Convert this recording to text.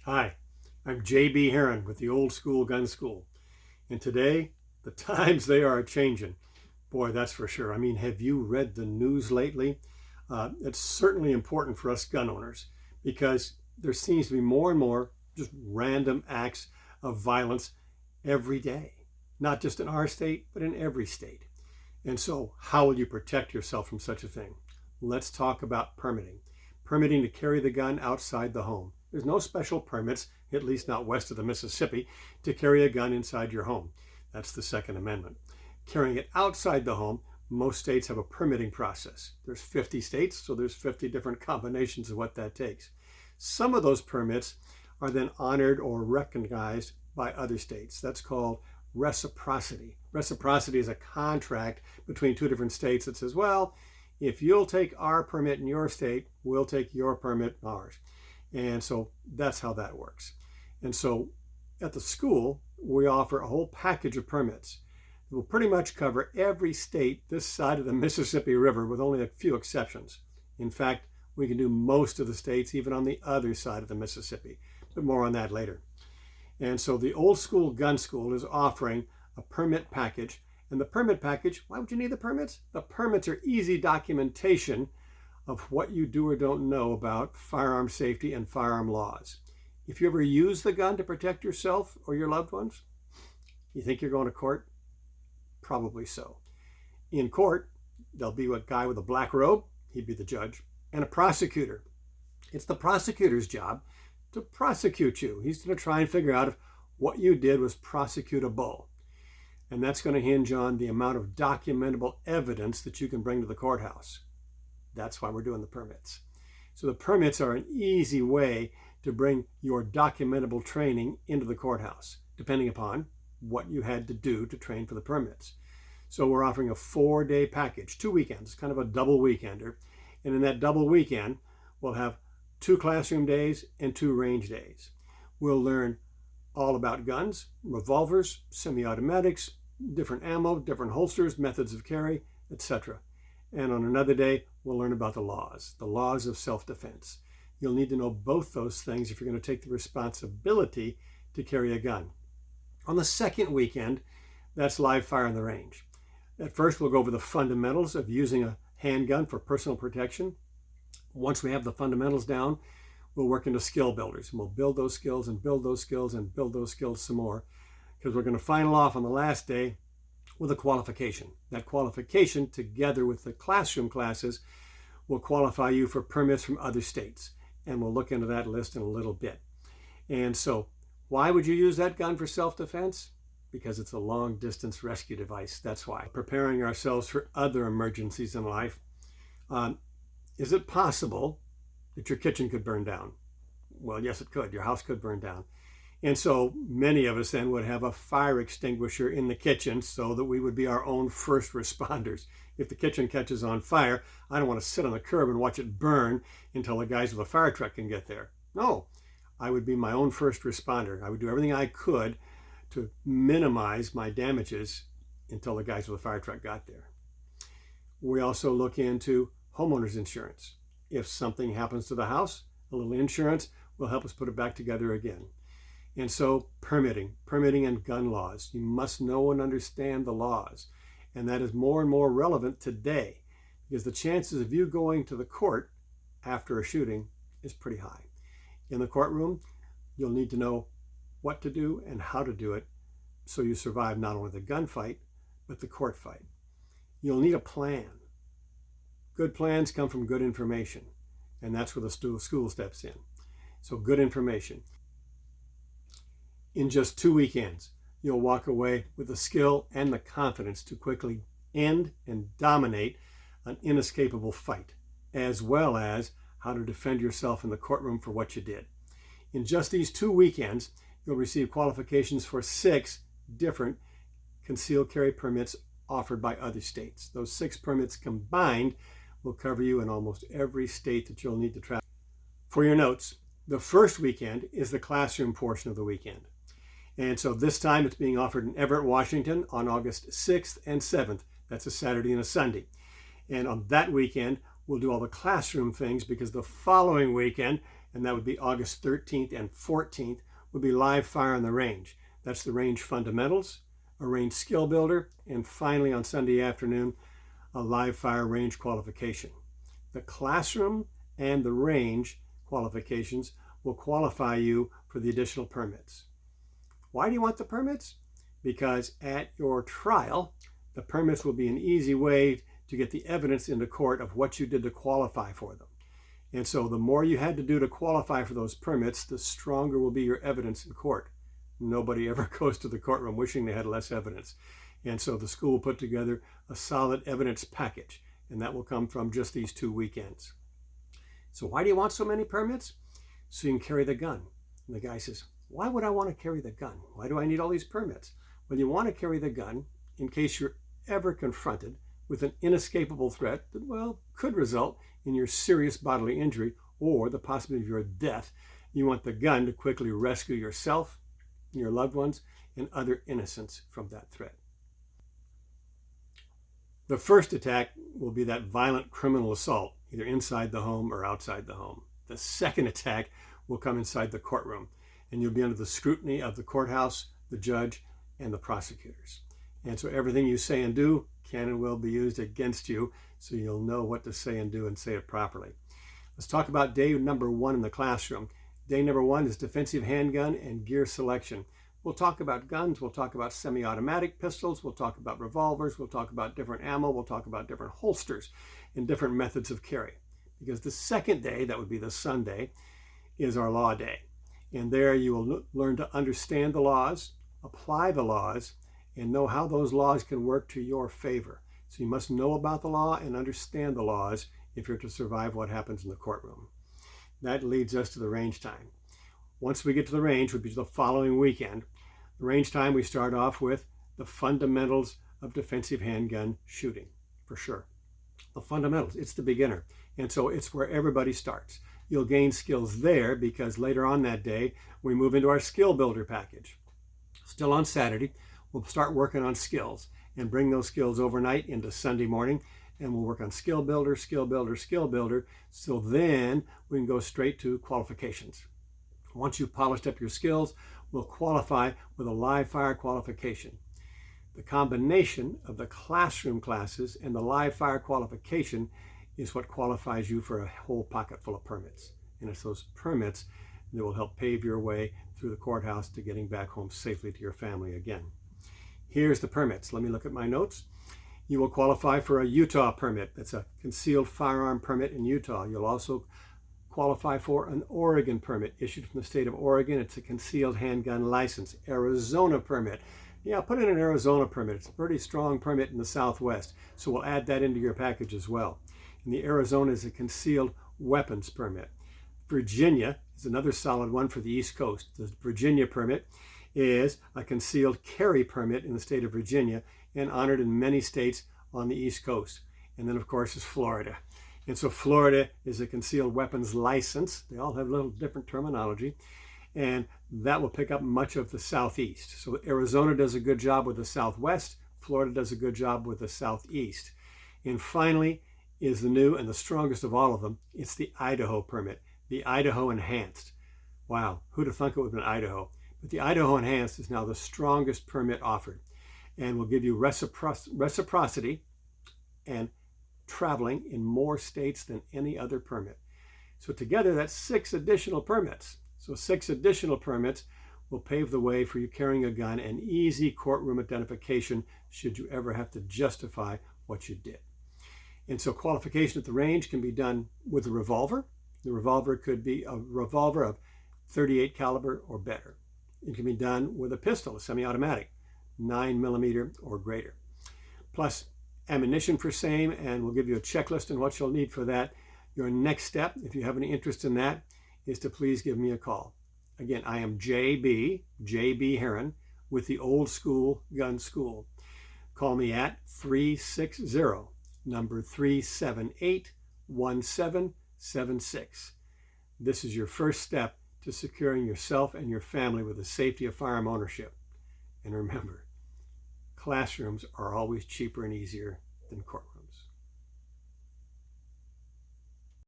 Hi, I'm JB Heron with the Old School Gun School. And today, the times they are changing. Boy, that's for sure. I mean, have you read the news lately? It's certainly important for us gun owners because there seems to be more and more just random acts of violence every day, not just in our state, but in every state. And so, how will you protect yourself from such a thing? Let's talk about permitting. Permitting to carry the gun outside the home. There's no special permits, at least not west of the Mississippi, to carry a gun inside your home. That's the Second Amendment. Carrying it outside the home, most states have a permitting process. There's 50 states, so there's 50 different combinations of what that takes. Some of those permits are then honored or recognized by other states. That's called reciprocity. Reciprocity is a contract between two different states that says, well, if you'll take our permit in your state, we'll take your permit in ours. And so that's how that works. And so at the school, we offer a whole package of permits. It will pretty much cover every state this side of the Mississippi River with only a few exceptions. In fact, we can do most of the states even on the other side of the Mississippi, but more on that later. And so the Old School Gun School is offering a permit package. And the permit package, why would you need the permits? The permits are easy documentation of what you do or don't know about firearm safety and firearm laws. If you ever use the gun to protect yourself or your loved ones, you think you're going to court? Probably so. In court, there'll be a guy with a black robe, he'd be the judge, and a prosecutor. It's the prosecutor's job to prosecute you. He's going to try and figure out if what you did was prosecutable. And that's going to hinge on the amount of documentable evidence that you can bring to the courthouse. That's why we're doing the permits. So the permits are an easy way to bring your documentable training into the courthouse, depending upon what you had to do to train for the permits. So we're offering a 4-day package, 2 weekends, kind of a double weekender. And in that double weekend, we'll have 2 classroom days and 2 range days. We'll learn all about guns, revolvers, semi-automatics, different ammo, different holsters, methods of carry, etc. And on another day, we'll learn about the laws of self-defense. You'll need to know both those things if you're going to take the responsibility to carry a gun. On the second weekend, that's live fire on the range. At first, we'll go over the fundamentals of using a handgun for personal protection. Once we have the fundamentals down, we'll work into skill builders. And we'll build those skills and build those skills and build those skills some more, because we're going to final off on the last day with a qualification. That qualification, together with the classroom classes, will qualify you for permits from other states. And we'll look into that list in a little bit. And so, why would you use that gun for self-defense? Because it's a long-distance rescue device. That's why. Preparing ourselves for other emergencies in life. Is it possible that your kitchen could burn down? Well, yes, it could. Your house could burn down. And so many of us then would have a fire extinguisher in the kitchen so that we would be our own first responders. If the kitchen catches on fire, I don't want to sit on the curb and watch it burn until the guys with a fire truck can get there. No, I would be my own first responder. I would do everything I could to minimize my damages until the guys with a fire truck got there. We also look into homeowners insurance. If something happens to the house, a little insurance will help us put it back together again. And so permitting and gun laws. You must know and understand the laws. And that is more and more relevant today because the chances of you going to the court after a shooting is pretty high. In the courtroom, you'll need to know what to do and how to do it so you survive not only the gunfight, but the court fight. You'll need a plan. Good plans come from good information, and that's where the school steps in. So good information. In just 2 weekends, you'll walk away with the skill and the confidence to quickly end and dominate an inescapable fight, as well as how to defend yourself in the courtroom for what you did. In just these 2 weekends, you'll receive qualifications for 6 different concealed carry permits offered by other states. Those 6 permits combined will cover you in almost every state that you'll need to travel. For your notes, the first weekend is the classroom portion of the weekend. And so this time it's being offered in Everett, Washington on August 6th and 7th. That's a Saturday and a Sunday. And on that weekend, we'll do all the classroom things because the following weekend and that would be August 13th and 14th, would be live fire on the range. That's the range fundamentals, a range skill builder, and finally on Sunday afternoon, a live fire range qualification. The classroom and the range qualifications will qualify you for the additional permits. Why do you want the permits? Because at your trial, the permits will be an easy way to get the evidence into court of what you did to qualify for them. And so the more you had to do to qualify for those permits, the stronger will be your evidence in court. Nobody ever goes to the courtroom wishing they had less evidence. And so the school put together a solid evidence package, and that will come from just these 2 weekends. So why do you want so many permits? So you can carry the gun. And the guy says, why would I want to carry the gun? Why do I need all these permits? Well, you want to carry the gun in case you're ever confronted with an inescapable threat that, well, could result in your serious bodily injury or the possibility of your death. You want the gun to quickly rescue yourself, your loved ones, and other innocents from that threat. The first attack will be that violent criminal assault, either inside the home or outside the home. The second attack will come inside the courtroom, and you'll be under the scrutiny of the courthouse, the judge, and the prosecutors. And so everything you say and do can and will be used against you, so you'll know what to say and do and say it properly. Let's talk about day number 1 in the classroom. Day number 1 is defensive handgun and gear selection. We'll talk about guns, we'll talk about semi-automatic pistols, we'll talk about revolvers, we'll talk about different ammo, we'll talk about different holsters and different methods of carry. Because the second day, that would be the Sunday, is our law day. And there you will learn to understand the laws, apply the laws, and know how those laws can work to your favor. So you must know about the law and understand the laws if you're to survive what happens in the courtroom. That leads us to the range time. Once we get to the range, which would be the following weekend, the range time we start off with the fundamentals of defensive handgun shooting, for sure. The fundamentals, it's the beginner. And so it's where everybody starts. You'll gain skills there because later on that day, we move into our skill builder package. Still on Saturday, we'll start working on skills and bring those skills overnight into Sunday morning, and we'll work on skill builder, skill builder, skill builder. So then we can go straight to qualifications. Once you've polished up your skills, we'll qualify with a live fire qualification. The combination of the classroom classes and the live fire qualification is what qualifies you for a whole pocket full of permits. And it's those permits that will help pave your way through the courthouse to getting back home safely to your family again. Here's the permits. Let me look at my notes. You will qualify for a Utah permit. That's a concealed firearm permit in Utah. You'll also qualify for an Oregon permit issued from the state of Oregon. It's a concealed handgun license. Arizona permit. Yeah, put in an Arizona permit. It's a pretty strong permit in the Southwest, so we'll add that into your package as well. And the Arizona is a concealed weapons permit. Virginia is another solid one for the East Coast. The Virginia permit is a concealed carry permit in the state of Virginia and honored in many states on the East Coast. And then, of course, is Florida. And so Florida is a concealed weapons license. They all have a little different terminology. And that will pick up much of the Southeast. So Arizona does a good job with the Southwest. Florida does a good job with the Southeast. And finally is the new and the strongest of all of them. It's the Idaho permit, the Idaho Enhanced. Wow, who'd have thunk it would have been Idaho? But the Idaho Enhanced is now the strongest permit offered and will give you reciprocity and traveling in more states than any other permit. So together, that's 6 additional permits. So 6 additional permits will pave the way for you carrying a gun and easy courtroom identification should you ever have to justify what you did. And so qualification at the range can be done with a revolver. The revolver could be a revolver of .38 caliber or better. It can be done with a pistol, a semi-automatic, 9mm or greater. Plus ammunition for same, and we'll give you a checklist on what you'll need for that. Your next step, if you have any interest in that, is to please give me a call. Again, I am J.B. Heron with the Old School Gun School. Call me at 360, number 378-1776. This is your first step to securing yourself and your family with the safety of firearm ownership. And remember, classrooms are always cheaper and easier than courtrooms.